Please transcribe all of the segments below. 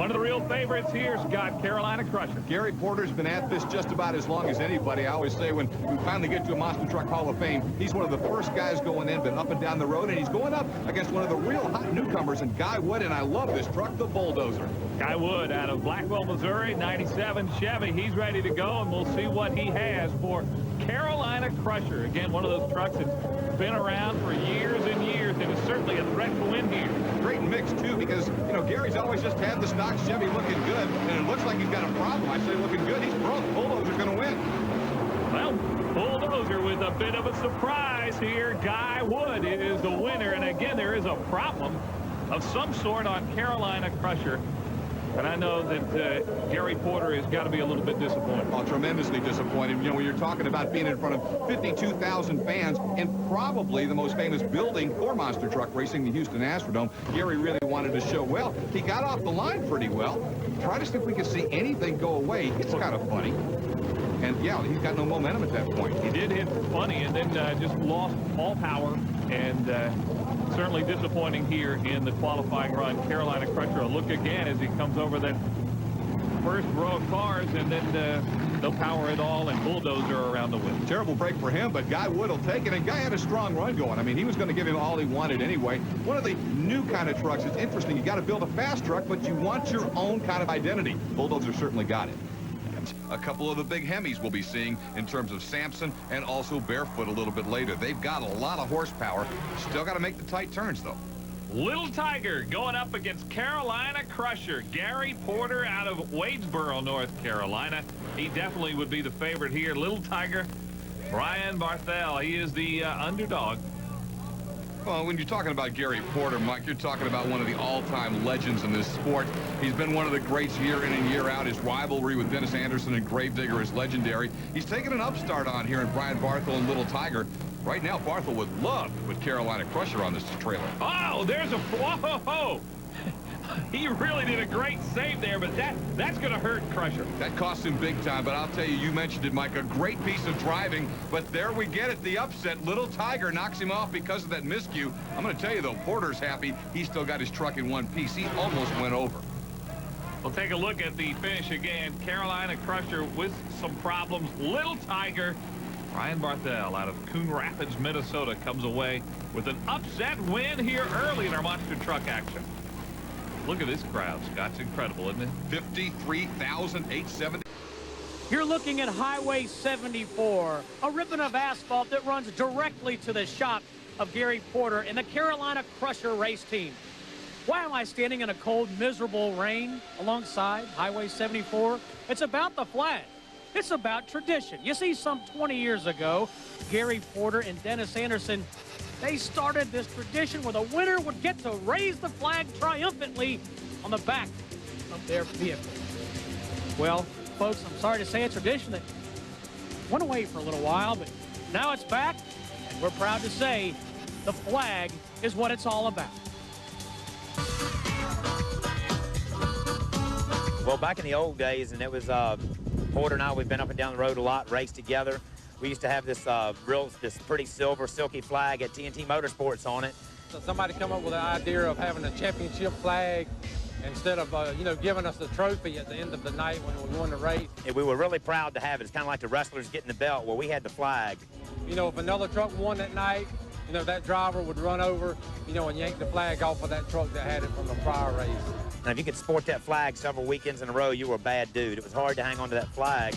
One of the real favorites here, Scott, Carolina Crusher. Gary Porter's been at this just about as long as anybody. I always say when we finally get to a Monster Truck Hall of Fame, he's one of the first guys going in, been up and down the road, and he's going up against one of the real hot newcomers in Guy Wood, and I love this truck, the Bulldozer. Guy Wood out of Blackwell, Missouri, 97 Chevy. He's ready to go, and we'll see what he has for Carolina Crusher. Again, one of those trucks that's been around for years and years, and is certainly a threat to win here. Great mix, too, because, you know, Gary's always just had the stock Chevy looking good, and it looks like he's got a problem. I say looking good. He's broke. Bulldozer's going to win. Well, Bulldozer with a bit of a surprise here. Guy Wood is the winner, and again, there is a problem of some sort on Carolina Crusher. And I know that Gary Porter has got to be a little bit disappointed. Oh, tremendously disappointed. You know, when you're talking about being in front of 52,000 fans in probably the most famous building for monster truck racing, the Houston Astrodome, Gary really wanted to show well. He got off the line pretty well. Try to see if we could see anything go away. It's kind of funny. And, yeah, he's got no momentum at that point. He did hit funny and then just lost all power, and certainly disappointing here in the qualifying run. Carolina Crusher, a look again as he comes over that first row of cars, and then no power at all, and Bulldozer around the wheel. Terrible break for him, but Guy Wood will take it, and Guy had a strong run going. I mean, he was going to give him all he wanted anyway. One of the new kind of trucks. It's interesting. You got to build a fast truck, but you want your own kind of identity. Bulldozer certainly got it. A couple of the big Hemis we'll be seeing in terms of Samson and also Barefoot a little bit later. They've got a lot of horsepower. Still got to make the tight turns, though. Little Tiger going up against Carolina Crusher. Gary Porter out of Wadesboro, North Carolina. He definitely would be the favorite here. Little Tiger, Brian Barthel. He is the underdog. Well, when you're talking about Gary Porter, Mike, you're talking about one of the all-time legends in this sport. He's been one of the greats year in and year out. His rivalry with Dennis Anderson and Gravedigger is legendary. He's taken an upstart on here in Brian Barthel and Little Tiger. Right now, Barthel would love to put Carolina Crusher on this trailer. Oh, there's a... Whoa! He really did a great save there, but that's going to hurt Crusher. That cost him big time, but I'll tell you, you mentioned it, Mike, a great piece of driving, but there we get it, the upset. Little Tiger knocks him off because of that miscue. I'm going to tell you, though, Porter's happy. He's still got his truck in one piece. He almost went over. We'll take a look at the finish again. Carolina Crusher with some problems. Little Tiger, Brian Barthel out of Coon Rapids, Minnesota, comes away with an upset win here early in our monster truck action. Look at this crowd, Scott. It's incredible, isn't it? 53,870. You're looking at Highway 74, a ribbon of asphalt that runs directly to the shop of Gary Porter and the Carolina Crusher race team. Why am I standing in a cold, miserable rain alongside Highway 74? It's about the flag. It's about tradition. You see, some 20 years ago, Gary Porter and Dennis Anderson, they started this tradition where the winner would get to raise the flag triumphantly on the back of their vehicle. Well, folks, I'm sorry to say, a tradition that went away for a little while, but now it's back, and we're proud to say the flag is what it's all about. Well, back in the old days, and it was Porter and I, we've been up and down the road a lot, raced together. We used to have this this pretty silver, silky flag at TNT Motorsports on it. So somebody come up with the idea of having a championship flag instead of, you know, giving us the trophy at the end of the night when we won the race. And we were really proud to have it. It's kind of like the wrestlers getting the belt. Well, we had the flag. You know, if another truck won that night, you know, that driver would run over, you know, and yank the flag off of that truck that had it from the prior race. Now, if you could sport that flag several weekends in a row, you were a bad dude. It was hard to hang on to that flag.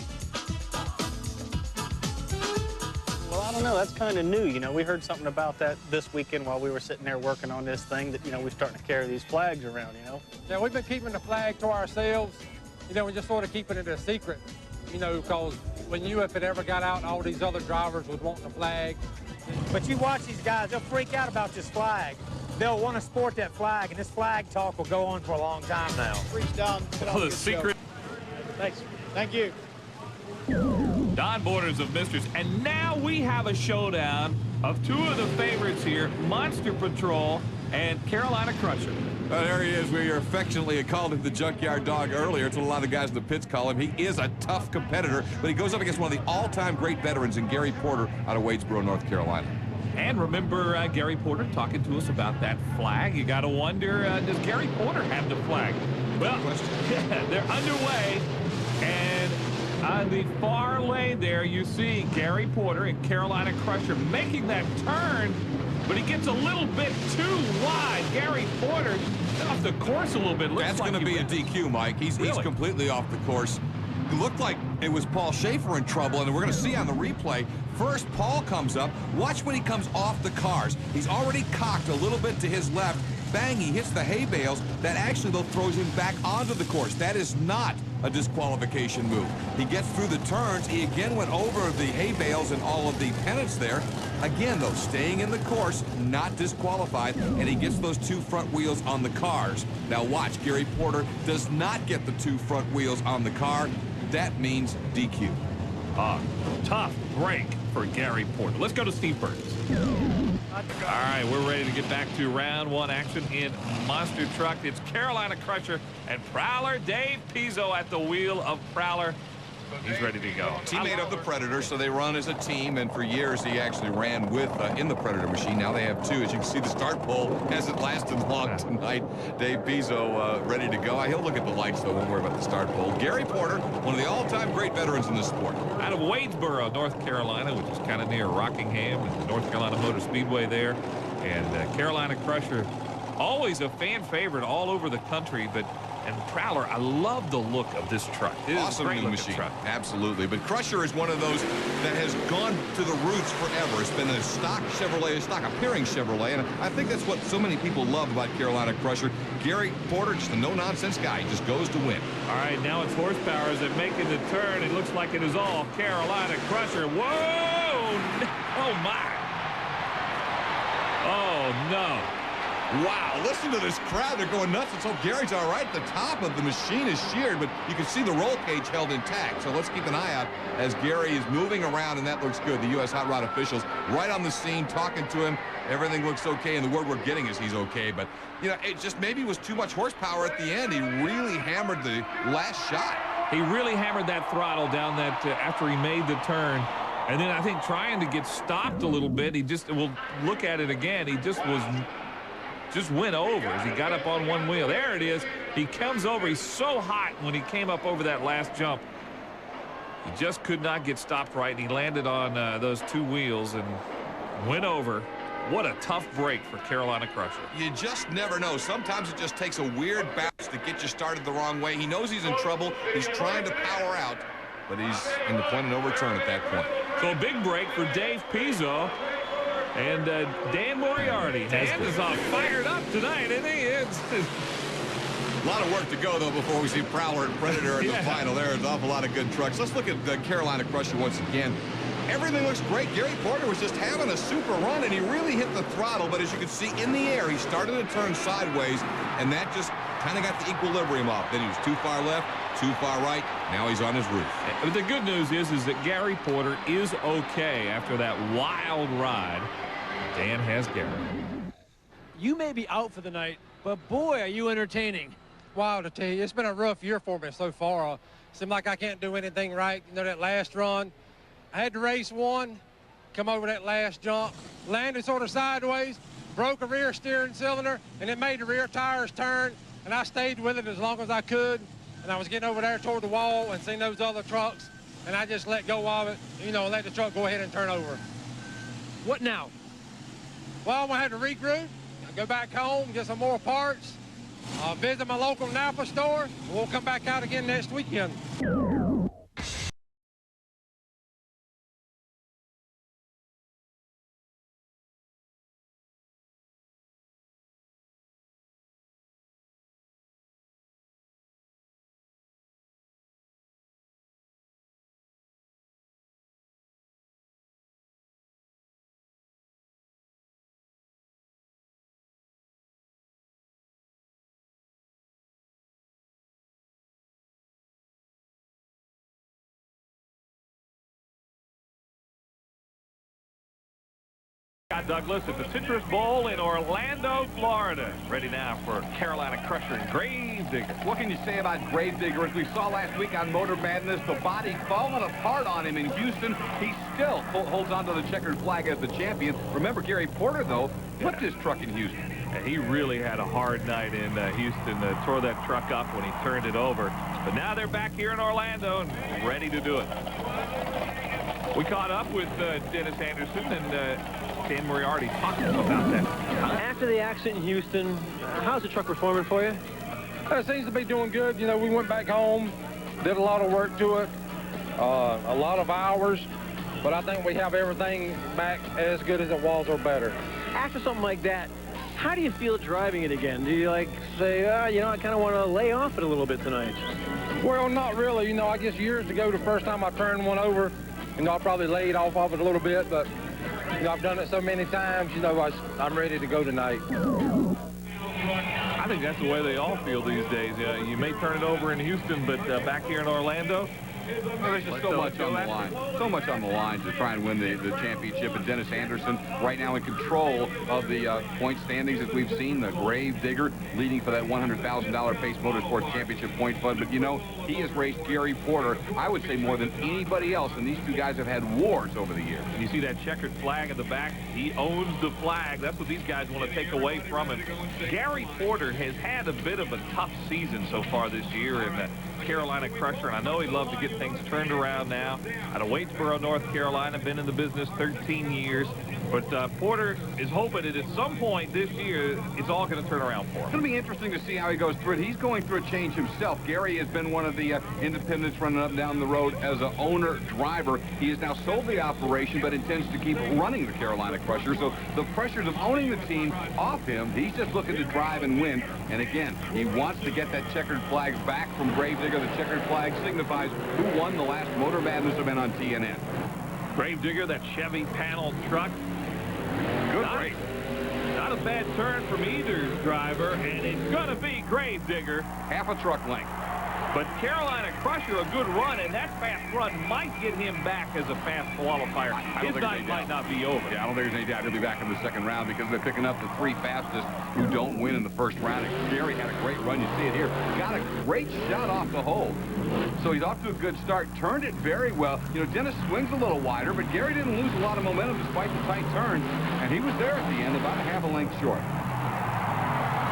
Well, I don't know. That's kind of new. You know, we heard something about that this weekend while we were sitting there working on this thing that, you know, we're starting to carry these flags around, you know. Yeah, we've been keeping the flag to ourselves, you know, and just sort of keeping it a secret, you know, because we knew if it ever got out, all these other drivers would want the flag. But you watch these guys, they'll freak out about this flag. They'll want to sport that flag, and this flag talk will go on for a long time now. Reach down. Oh, the secret. Thanks. Thank you. Don Borders of Misters. And now we have a showdown of two of the favorites here, Monster Patrol and Carolina Crusher. Well, there he is. We affectionately called him the Junkyard Dog earlier. It's what a lot of the guys in the pits call him. He is a tough competitor, but he goes up against one of the all-time great veterans in Gary Porter out of Wadesboro, North Carolina. And remember Gary Porter talking to us about that flag. You got to wonder, does Gary Porter have the flag? Well, they're underway. And on the far lane there, you see Gary Porter and Carolina Crusher making that turn. But he gets a little bit too wide. Gary Porter off the course a little bit. That's going to be a DQ, Mike. He's completely off the course. It looked like it was Paul Schaefer in trouble, and we're going to see on the replay. First, Paul comes up. Watch when he comes off the cars. He's already cocked a little bit to his left. Bang, he hits the hay bales. That actually, though, throws him back onto the course. That is not a disqualification move. He gets through the turns. He again went over the hay bales and all of the pennants there. Again, though, staying in the course, not disqualified, and he gets those two front wheels on the cars. Now watch, Gary Porter does not get the two front wheels on the car. That means DQ. Tough break for Gary Porter. Let's go to Steve Burns. All right, we're ready to get back to round one action in Monster Truck. It's Carolina Crusher and Prowler. Dave Pizzo at the wheel of Prowler. He's ready to go. Teammate of the Predator, so they run as a team, and for years he actually ran with in the Predator machine. Now they have two. As you can see, the start pole hasn't lasted long tonight. Dave Pizzo ready to go. He'll look at the lights, though. Won't worry about the start pole. Gary Porter, one of the all-time great veterans in this sport. Out of Wadesboro, North Carolina, which is kind of near Rockingham and the North Carolina Motor Speedway there. And Carolina Crusher, always a fan favorite all over the country, and Prowler, I love the look of this truck. It is awesome a great new machine. truck. Absolutely. But Crusher is one of those that has gone to the roots forever. It's been a stock Chevrolet, a stock appearing Chevrolet, and I think that's what so many people love about Carolina Crusher. Gary Porter, just a no-nonsense guy. He just goes to win. All right, now it's horsepower as they're making the turn. It looks like it is all Carolina Crusher. Whoa! Oh, my. Oh, no. Wow, listen to this crowd. They're going nuts. And so Gary's all right. The top of the machine is sheared, but you can see the roll cage held intact. So let's keep an eye out as Gary is moving around, and that looks good. The U.S. Hot Rod officials right on the scene talking to him. Everything looks okay, and the word we're getting is he's okay. But, you know, it just maybe was too much horsepower at the end. He really hammered the last shot. He really hammered that throttle down that after he made the turn. And then I think trying to get stopped a little bit, he just, we'll look at it again. He just went over as he got up on one wheel. There it is. He comes over. He's so hot when he came up over that last jump. He just could not get stopped right, and he landed on those two wheels and went over. What a tough break for Carolina Crusher. You just never know. Sometimes it just takes a weird bounce to get you started the wrong way. He knows he's in trouble. He's trying to power out, but he's in the point of no return at that point. So a big break for Dave Pizzo. And Dan Moriarty. Dan is all fired up tonight, isn't he? It's a lot of work to go, though, before we see Prowler and Predator in the final. There's an awful lot of good trucks. Let's look at the Carolina Crusher once again. Everything looks great. Gary Porter was just having a super run, and he really hit the throttle. But as you can see in the air, he started to turn sideways, and that just kind of got the equilibrium off. Then he was too far left, too far right. Now he's on his roof. But the good news is that Gary Porter is okay after that wild ride. Dan has Gary. You may be out for the night, but boy, are you entertaining. Wow, to tell you, it's been a rough year for me so far. Seems like I can't do anything right. You know, that last run, I had to race one, come over that last jump, landed sort of sideways, broke a rear steering cylinder, and it made the rear tires turn, and I stayed with it as long as I could. And I was getting over there toward the wall and seeing those other trucks, and I just let go of it, you know, let the truck go ahead and turn over. What now? Well, I'm going to have to regroup, go back home, get some more parts, visit my local Napa store, and we'll come back out again next weekend. Scott Douglas at the Citrus Bowl in Orlando, Florida. Ready now for Carolina Crusher and Gravedigger. What can you say about Gravedigger? As we saw last week on Motor Madness, the body falling apart on him in Houston. He still holds on to the checkered flag as the champion. Remember, Gary Porter, though, flipped his truck in Houston. And he really had a hard night in Houston. Tore that truck up when he turned it over. But now they're back here in Orlando and ready to do it. We caught up with Dennis Anderson, and Dan Moriarty talked about that. After the accident in Houston, how's the truck performing for you? It seems to be doing good. You know, we went back home, did a lot of work to it, a lot of hours, but I think we have everything back as good as it was or better. After something like that, how do you feel driving it again? Do you like say, you know, I kind of want to lay off it a little bit tonight? Well, not really. You know, I guess years ago, the first time I turned one over, you know, I probably laid off of it a little bit, but, you know, I've done it so many times, you know, I'm ready to go tonight. I think that's the way they all feel these days. You may turn it over in Houston, but back here in Orlando, Well, there's just so much on the line. So much on the line to try and win the championship. And Dennis Anderson right now in control of the point standings as we've seen. The Gravedigger leading for that $100,000 Pace Motorsports Championship point fund. But, you know, he has raced Gary Porter, I would say, more than anybody else. And these two guys have had wars over the years. you see that checkered flag in the back. He owns the flag. That's what these guys want to take away from him. Gary Porter has had a bit of a tough season so far this year in the Carolina Crusher, and I know he'd love to get things turned around now. Out of Waitsboro, North Carolina, been in the business 13 years. But Porter is hoping that at some point this year, it's all going to turn around for him. It's going to be interesting to see how he goes through it. He's going through a change himself. Gary has been one of the independents running up and down the road as an owner-driver. He has now sold the operation, but intends to keep running the Carolina Crusher. So the pressures of owning the team off him, he's just looking to drive and win. And again, he wants to get that checkered flag back from Gravedigger. The checkered flag signifies who won the last Motor Madness event on TNN. Gravedigger, that Chevy panel truck. Good race. Not a bad turn from either driver, and it's going to be Gravedigger. Half a truck length. But Carolina Crusher, a good run, and that fast run might get him back as a fast qualifier. His night might not be over. Yeah, I don't think there's any doubt he'll be back in the second round because they're picking up the three fastest who don't win in the first round. And Gary had a great run. You see it here. Got a great shot off the hole. So he's off to a good start. Turned it very well. You know, Dennis swings a little wider, but Gary didn't lose a lot of momentum despite the tight turns. And he was there at the end, about a half a length short.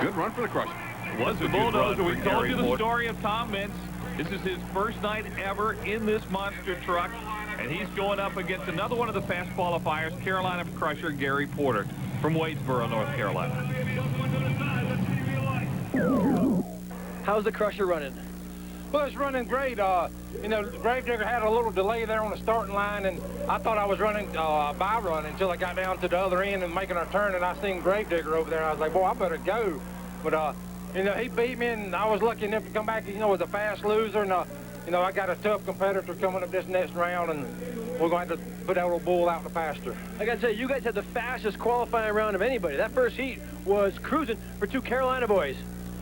Good run for the Crusher. Was the Bulldozer. We told you the story of Tom Mintz. This is his first night ever in this monster truck, and he's going up against another one of the fast qualifiers, Carolina Crusher Gary Porter from Waitsboro, North Carolina. How's the Crusher running? Well, it's running great. You know, Gravedigger had a little delay there on the starting line, and I thought I was running by run until I got down to the other end and making a turn, and I seen Gravedigger over there, and I was like, boy, I better go. But, you know, he beat me, and I was lucky enough to come back, you know, as a fast loser, and, you know, I got a tough competitor coming up this next round, and we're going to put that little bull out in the pasture. I got to tell you, you guys had the fastest qualifying round of anybody. That first heat was cruising for two Carolina boys.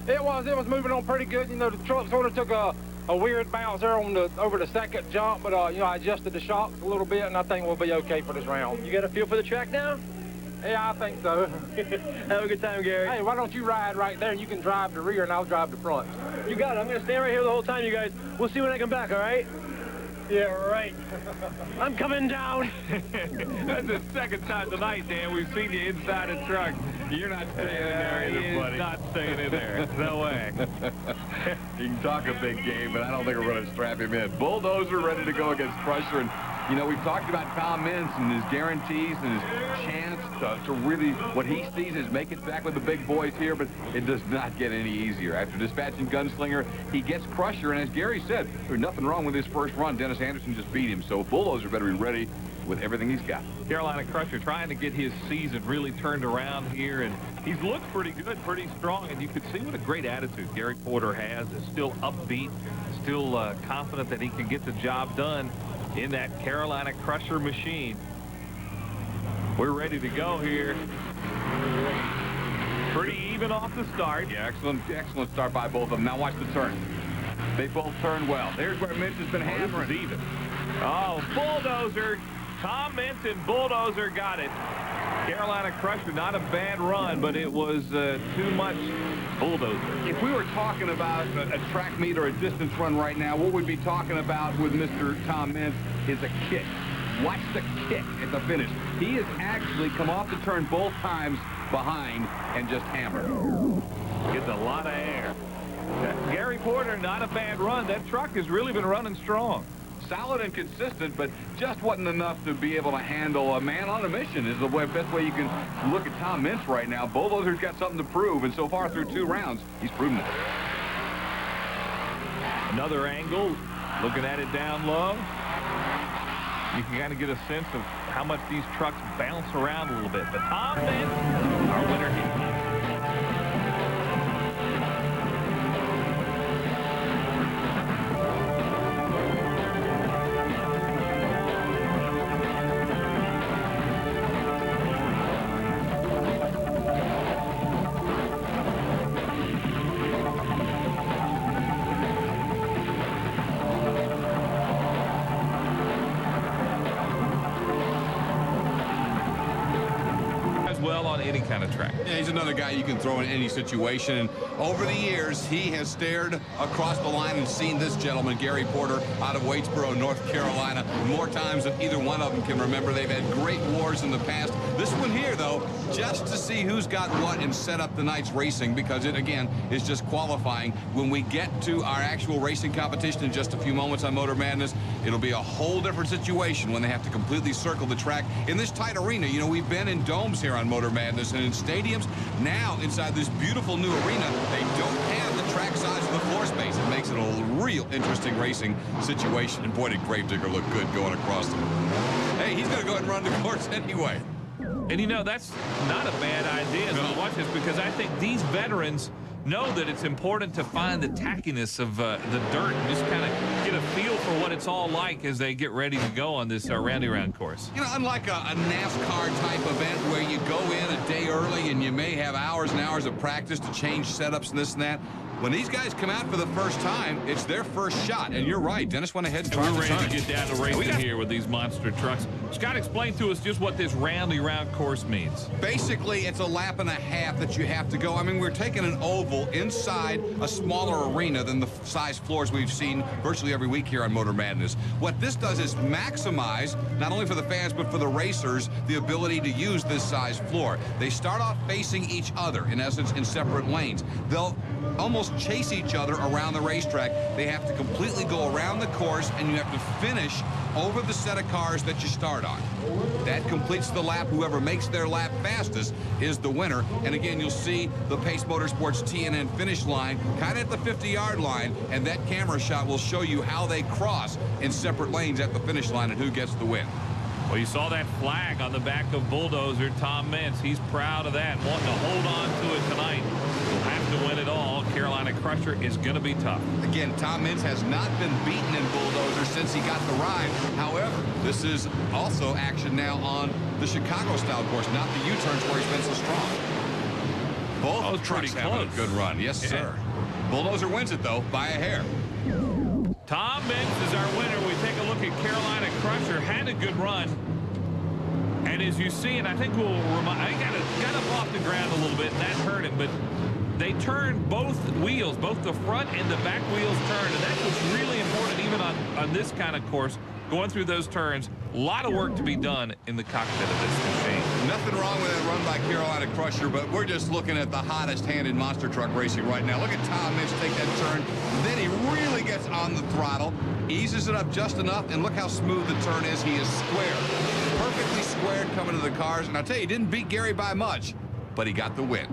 It was moving on pretty good. You know, the truck sort of took a weird bounce there on over the second jump, but, you know, I adjusted the shocks a little bit, and I think we'll be okay for this round. You got a feel for the track now? Yeah, I think so. Have a good time, Gary. Hey, why don't you ride right there, and you can drive the rear, and I'll drive the front. You got it. I'm going to stand right here the whole time, you guys. We'll see when I come back, all right? Yeah, right. I'm coming down. That's the second time tonight, Dan, we've seen you inside a truck. You're not staying in there either, buddy. Not staying in there. No way. He can talk a big game, but I don't think we're going to strap him in. Bulldozer ready to go against Crusher. And, you know, we've talked about Tom Mintz and his guarantees and his chance to really, what he sees is make it back with the big boys here, but it does not get any easier. After dispatching Gunslinger, he gets Crusher, and as Gary said, there's nothing wrong with his first run. Dennis Anderson just beat him, so Bulldozer better be ready with everything he's got. Carolina Crusher trying to get his season really turned around here, and he's looked pretty good, pretty strong, and you can see what a great attitude Gary Porter has. Is still upbeat, still confident that he can get the job done in that Carolina Crusher machine. We're ready to go here. Pretty even off the start. Yeah, excellent start by both of them. Now watch the turn. They both turn well. There's where Mintz has been hammering. Even. Oh, Bulldozer. Tom Mintz and Bulldozer got it. Carolina Crusher, not a bad run, but it was too much Bulldozer. If we were talking about a track meet or a distance run right now, what we'd be talking about with Mr. Tom Mintz is a kick. Watch the kick at the finish. He has actually come off the turn both times behind and just hammered. Gets a lot of air. Gary Porter, not a bad run. That truck has really been running strong. Solid and consistent, but just wasn't enough to be able to handle a man on a mission is the best way you can look at Tom Mintz right now. Bulldozer's got something to prove, and so far through 2 rounds, he's proven it. Another angle, looking at it down low. You can kind of get a sense of how much these trucks bounce around a little bit. But Tom Mintz, our winner here. Well on any kind of track. Yeah, he's another guy you can throw in any situation. And over the years, he has stared across the line and seen this gentleman, Gary Porter, out of Waitsboro, North Carolina, more times than either one of them can remember. They've had great wars in the past. This one here, though, just to see who's got what and set up the night's racing, because it, again, is just qualifying. When we get to our actual racing competition in just a few moments on Motor Madness, it'll be a whole different situation when they have to completely circle the track in this tight arena. You know, we've been in domes here on Motor Madness and in stadiums. Now, inside this beautiful new arena, they don't have the track size of the floor space. It makes it a real interesting racing situation. And boy, did Gravedigger look good going across them. Hey, he's going to go ahead and run the course anyway. And you know, that's not a bad idea as we watch this, because I think these veterans know that it's important to find the tackiness of the dirt and just kind of get a feel for what it's all like as they get ready to go on this round course. You know, unlike a NASCAR type event where you go in a day early and you may have hours and hours of practice to change setups and this and that, when these guys come out for the first time, it's their first shot. And you're right, Dennis went ahead and tried we're the ready turn. to get down to racing here with these monster trucks. Scott, explain to us just what this round course means. Basically, it's a lap and a half that you have to go. I mean, we're taking an oval inside a smaller arena than the size floors we've seen virtually every week here on Motor Madness. What this does is maximize, not only for the fans, but for the racers, the ability to use this size floor. They start off facing each other, in essence, in separate lanes. They'll almost chase each other around the racetrack. They have to completely go around the course, and you have to finish over the set of cars that you start on. That completes the lap. Whoever makes their lap fastest is the winner. And again, you'll see the Pace Motorsports TNN finish line kind of at the 50-yard line, and that camera shot will show you how they cross in separate lanes at the finish line and who gets the win. Well, you saw that flag on the back of Bulldozer, Tom Mintz. He's proud of that, wanting to hold on to it tonight. He'll have to win it all. Carolina Crusher is going to be tough. Again, Tom Mintz has not been beaten in Bulldozer since he got the ride. However, this is also action now on the Chicago-style course, not the U-turns where he's been so strong. Both trucks having a good run. Yes, sir. Bulldozer wins it, though, by a hair. Tom Mintz is our winner. We take a look at Carolina Crusher. Had a good run. And as you see, and I think we'll remind, I got up off the ground a little bit, and that hurt him, but they turned both wheels, both the front and the back wheels turned, and that's what's really important even on this kind of course, going through those turns. A lot of work to be done in the cockpit of this machine. Nothing wrong with that run by Carolina Crusher, but we're just looking at the hottest hand in monster truck racing right now. Look at Tom Mintz take that turn. Then he really gets on the throttle, eases it up just enough, and look how smooth the turn is. He is square. Perfectly squared coming to the cars. And I'll tell you, he didn't beat Gary by much, but he got the win.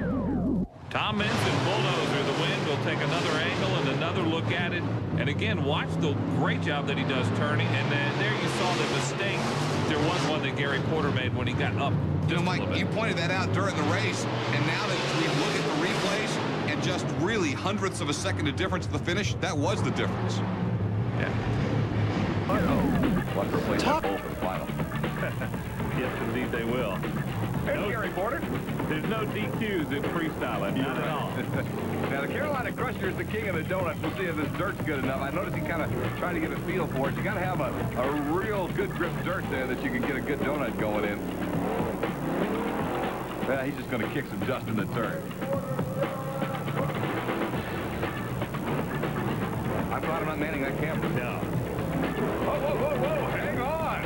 Tom Mintz and Bulldozer, the win. We'll take another angle and another look at it. And again, watch the great job that he does turning. And then there you saw the mistake. There was one that Gary Porter made when he got up. You know, Mike, you pointed that out during the race. And now that we look at the replays and just really hundredths of a second of difference at the finish, that was the difference. Yeah. Let's replace that goal for the final. Yes, indeed they will. There's Gary Porter. There's no DQs in freestyle, not at all. Now, the Carolina Crusher is the king of the donuts. We'll see if this dirt's good enough. I noticed he kind of trying to get a feel for it. You got to have a real good grip dirt there that you can get a good donut going in. Yeah, he's just going to kick some dust in the turn. I thought I'm not manning that camera. No. Whoa, hang on.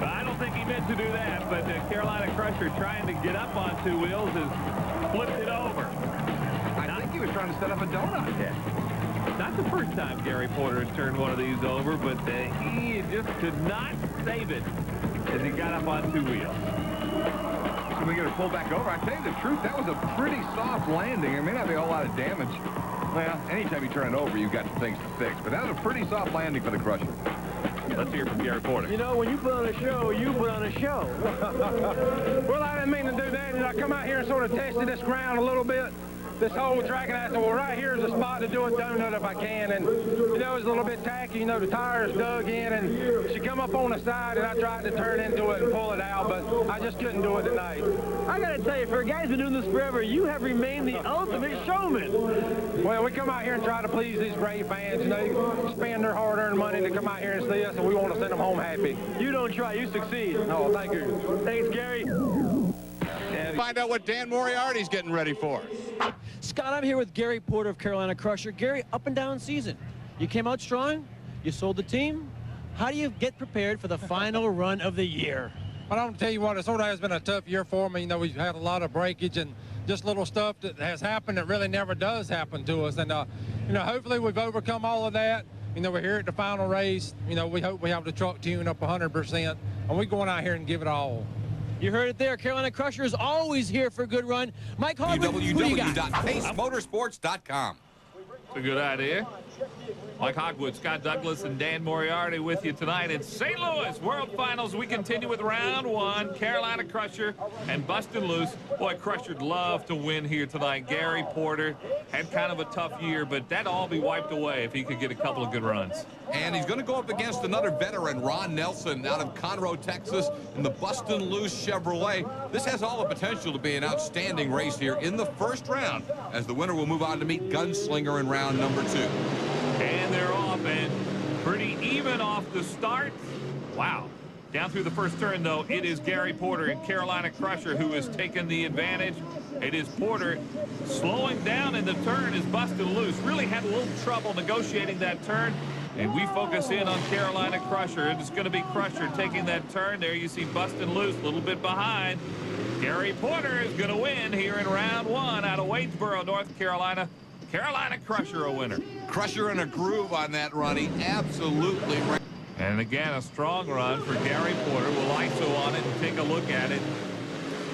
I don't think he meant to do that, but Carolina Crusher trying to get up on two wheels has flipped it over. I think he was trying to set up a donut. Not the first time Gary Porter has turned one of these over, but he just could not save it as he got up on two wheels. So we get to pull back over. I tell you the truth, that was a pretty soft landing. It may not be a whole lot of damage. Well, anytime you turn it over, you've got things to fix. But that was a pretty soft landing for the Crusher. Let's hear from Gary Porter. You know, when you put on a show, you put on a show. Well, I didn't mean to do that. I come out here and sort of tested this ground a little bit, this whole track, and I said, well, right here's the spot to do a donut if I can. And, you know, it was a little bit tacky. You know, the tires dug in, and she come up on the side, and I tried to turn into it and pull it out, but I just couldn't do it tonight. I got to tell you, for a guy who's been doing this forever, you have remained the ultimate showman. Well, we come out here and try to please these great fans. You know, they spend their hard-earned money to come out here and see us, and we want to send them home happy. You don't try, you succeed. Oh, thank you. Thanks, Gary. Find out what Dan Moriarty's getting ready for. Scott, I'm here with Gary Porter of Carolina Crusher. Gary, up and down season. You came out strong. You sold the team. How do you get prepared for the final run of the year? But I'm going to tell you what, it sort of has been a tough year for me. You know, we've had a lot of breakage and just little stuff that has happened that really never does happen to us. And, you know, hopefully we've overcome all of that. You know, we're here at the final race. You know, we hope we have the truck tuned up 100%. And we're going out here and give it all. You heard it there. Carolina Crusher is always here for a good run. Mike Hogman, who do you got? www.pacemotorsports.com. It's a good idea. Mike Hogwood, Scott Douglas, and Dan Moriarty with you tonight in St. Louis World Finals. We continue with round one. Carolina Crusher and Bustin' Loose. Boy, Crusher'd love to win here tonight. Gary Porter had kind of a tough year, but that'd all be wiped away if he could get a couple of good runs. And he's going to go up against another veteran, Ron Nelson, out of Conroe, Texas, in the Bustin' Loose Chevrolet. This has all the potential to be an outstanding race here in the first round, as the winner will move on to meet Gunslinger in round number 2. And they're off, and pretty even off the start. Wow. Down through the first turn, though, it is Gary Porter and Carolina Crusher who has taken the advantage. It is Porter slowing down in the turn as Bustin' Loose. Really had a little trouble negotiating that turn. And we focus in on Carolina Crusher. It's going to be Crusher taking that turn. There you see Bustin' Loose a little bit behind. Gary Porter is going to win here in round one out of Waynesboro, North Carolina. Carolina Crusher a winner. Crusher in a groove on that run. He absolutely ran. And again, a strong run for Gary Porter. We'll ISO on it and take a look at it.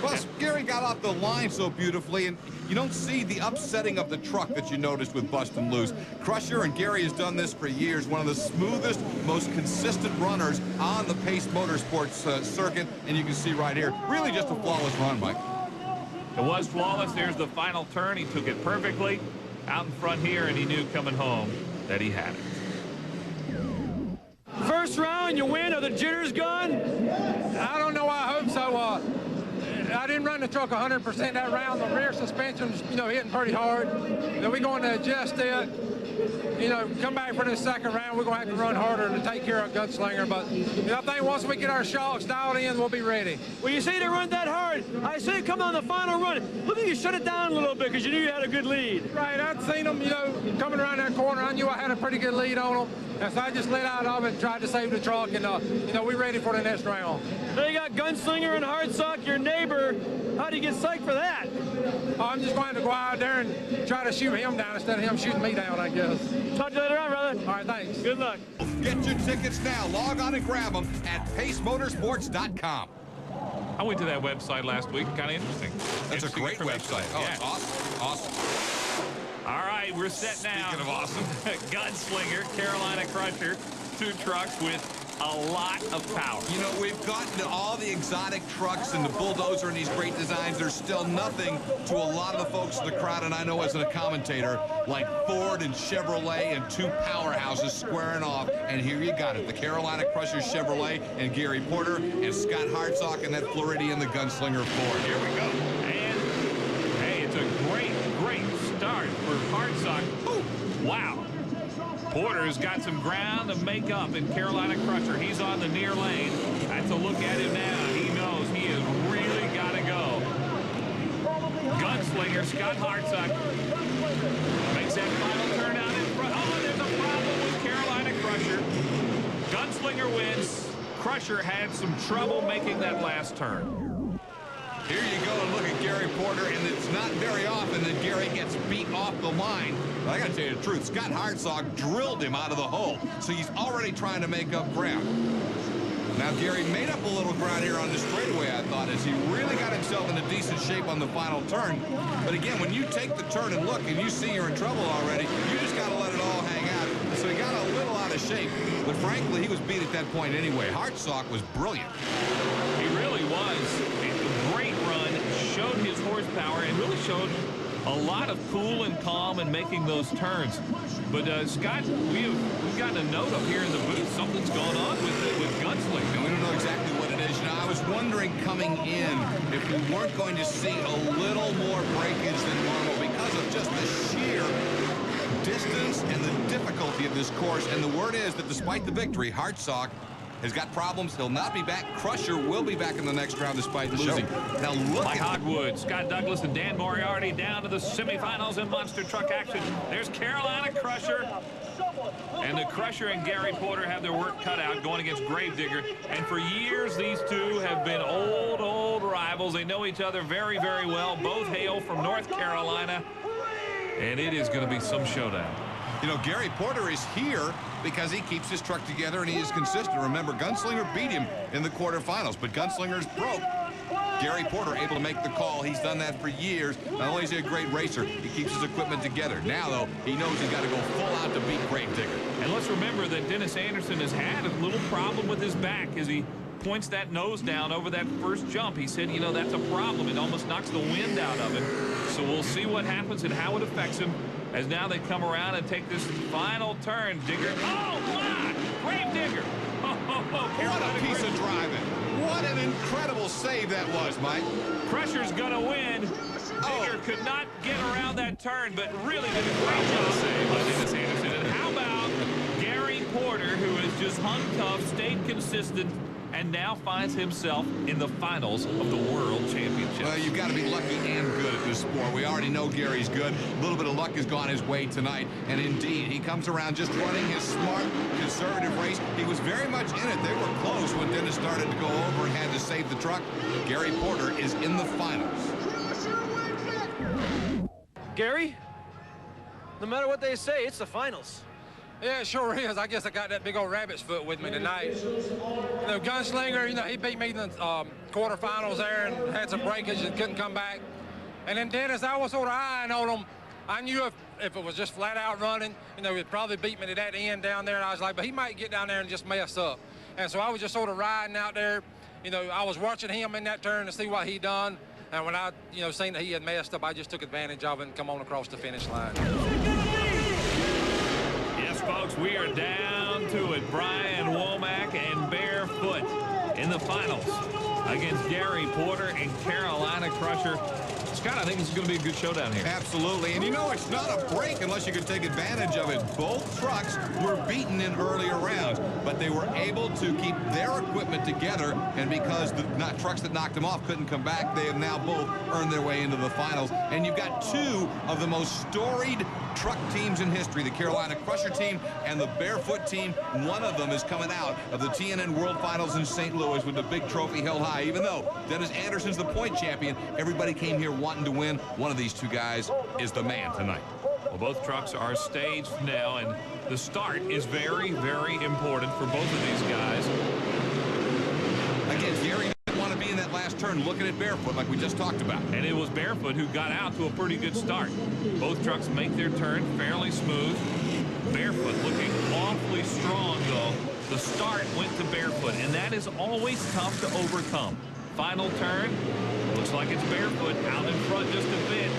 Well, Gary got off the line so beautifully, and you don't see the upsetting of the truck that you noticed with Bustin' Loose. Crusher, and Gary has done this for years, one of the smoothest, most consistent runners on the Pace Motorsports circuit, and you can see right here, really just a flawless run, Mike. It was flawless. There's the final turn. He took it perfectly out in front here, and he knew coming home that he had it. First round, you win. Are the jitters gone? I don't know. I hope so. I didn't run the truck 100% that round. The rear suspension's, you know, hitting pretty hard. Then we're going to adjust it. You know, come back for this second round. We're going to have to run harder to take care of Gunslinger. But you know, I think once we get our shocks dialed in, we'll be ready. Well, you say they run that hard. I say come on the final run. Look at you shut it down a little bit because you knew you had a good lead. Right, I'd seen them, you know, coming around that corner. I knew I had a pretty good lead on them. And so I just let out of it and tried to save the truck. And, you know, we're ready for the next round. Now you got Gunslinger and Hardsock, your neighbor. How do you get psyched for that? I'm just going to go out there and try to shoot him down instead of him shooting me down, I guess. Talk to you later on, brother. All right, thanks. Good luck. Get your tickets now. Log on and grab them at pacemotorsports.com. I went to that website last week. Kind of interesting. That's a Interesting great information. website. Oh, Yeah. it's awesome. Awesome. All right, we're set now. Speaking of awesome. Gunslinger, Carolina Crusher, 2 trucks with a lot of power. You know, we've gotten to all the exotic trucks and the Bulldozer and these great designs. There's still nothing to a lot of the folks in the crowd, and I know as a commentator, like Ford and Chevrolet and 2 powerhouses squaring off. And here you got it, the Carolina Crusher Chevrolet and Gary Porter and Scott Hardsock and that Floridian, the Gunslinger Ford. Here we go. And, hey, it's a great start for Hardsock. Ooh, wow. Porter's got some ground to make up in Carolina Crusher. He's on the near lane. That's a look at him now. He knows he has really got to go. here. Scott Hartsock makes that final turn out in front. Oh, there's a problem with Carolina Crusher. Gunslinger wins. Crusher had some trouble making that last turn. Here you go and look at Gary Porter, and it's not very often that Gary gets beat off the line. But I got to tell you the truth, Scott Hartsock drilled him out of the hole, so he's already trying to make up ground. Now, Gary made up a little ground here on the straightaway, I thought, as he really got himself into decent shape on the final turn. But again, when you take the turn and look and you see you're in trouble already, you just got to let it all hang out. So he got a little out of shape, but frankly, he was beat at that point anyway. Hartsock was brilliant. He really was. A great run, showed his horsepower, and really showed a lot of cool and calm in making those turns. But Scott, we've gotten a note up here in the booth. Something's going on with Gunslinger. And we don't know exactly what it is. You know, I was wondering coming in if we weren't going to see a little more breakage than normal because of just the sheer distance and the difficulty of this course. And the word is that despite the victory, Hartsock has got problems. He'll not be back. Crusher will be back in the next round despite losing. Now look Mike at Hogwood, Scott Douglas, and Dan Moriarty down to the semifinals in monster truck action. There's Carolina Crusher. And the Crusher and Gary Porter have their work cut out going against Gravedigger. And for years, these two have been old rivals. They know each other very, very well. Both hail from North Carolina. And it is going to be some showdown. You know, Gary Porter is here because he keeps his truck together and he is consistent. Remember, Gunslinger beat him in the quarterfinals, but Gunslinger's broke. Gary Porter able to make the call. He's done that for years. Not only is he a great racer, he keeps his equipment together. Now, though, he knows he's got to go full out to beat Gravedigger. And let's remember that Dennis Anderson has had a little problem with his back as he points that nose down over that first jump. He said, you know, that's a problem. It almost knocks the wind out of him. So we'll see what happens and how it affects him as now they come around and take this final turn. Digger. Oh, my! Gravedigger! What a piece of driving. What an incredible save that was, Mike. Crusher's going to win. Digger could not get around that turn, but really did a great job save by Dennis Anderson. And how about Gary Porter, who has just hung tough, stayed consistent, and now finds himself in the finals of the World Championship. Well, you've got to be lucky and good at this sport. We already know Gary's good. A little bit of luck has gone his way tonight. And indeed, he comes around just running his smart, conservative race. He was very much in it. They were close when Dennis started to go over and had to save the truck. Gary Porter is in the finals. Gary, no matter what they say, it's the finals. Yeah, it sure is. I guess I got that big old rabbit's foot with me tonight. You know, Gunslinger, you know, he beat me in the quarterfinals there and had some breakage and couldn't come back. And then Dennis, I was sort of eyeing on him. I knew if it was just flat out running, you know, he'd probably beat me to that end down there. And I was like, but he might get down there and just mess up. And so I was just sort of riding out there. You know, I was watching him in that turn to see what he done. And when I, you know, seen that he had messed up, I just took advantage of it and come on across the finish line. Yes, folks, we are down to it. Brian Womack and Barefoot in the finals against Gary Porter and Carolina Crusher. Scott, I think this is going to be a good showdown here. Absolutely. And you know, it's not a break unless you can take advantage of it. Both trucks were beaten in earlier rounds, but they were able to keep their equipment together. And because the trucks that knocked them off couldn't come back, they have now both earned their way into the finals. And you've got two of the most storied truck teams in history, the Carolina Crusher team and the Barefoot team. One of them is coming out of the TNN World Finals in St. Louis with the big trophy held high. Even though Dennis Anderson's the point champion, everybody came here wanting to win. One of these two guys is the man tonight. Well, both trucks are staged now, and the start is very, very important for both of these guys. Again, Gary didn't want to be in that last turn looking at Barefoot like we just talked about. And it was Barefoot who got out to a pretty good start. Both trucks make their turn fairly smooth. Barefoot looking awfully strong, though. The start went to Barefoot, and that is always tough to overcome. Final turn. Looks like it's Barefoot out in front just a bit.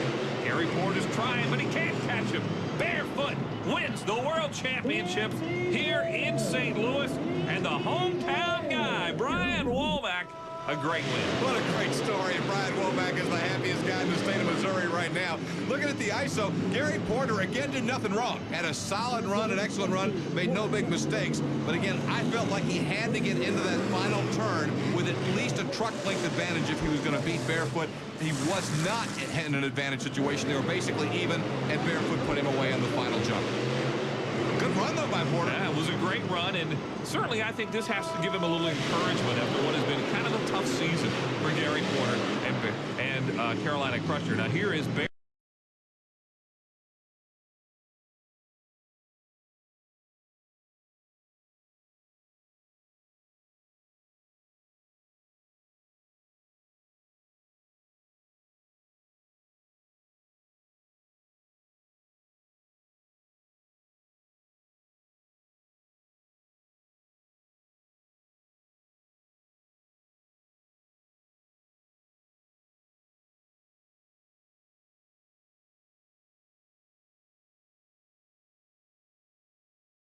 Gary Porter's trying, but he can't catch him. Barefoot wins the World Championships here in St. Louis. And the hometown guy, Brian Womack, a great win. What a great story. And Brian Womack is the happiest guy in the state of Missouri right now. Looking at the ISO, Gary Porter again did nothing wrong. Had a solid run, an excellent run, made no big mistakes. But again, I felt like he had to get into that final turn with at least a truck length advantage if he was going to beat Barefoot. He was not in an advantage situation. They were basically even, and Barefoot put him away on the final jump. Good run, though, by Porter. Yeah, it was a great run, and certainly I think this has to give him a little encouragement after what has been kind of a tough season for Gary Porter and Carolina Crusher. Now, here is Bear.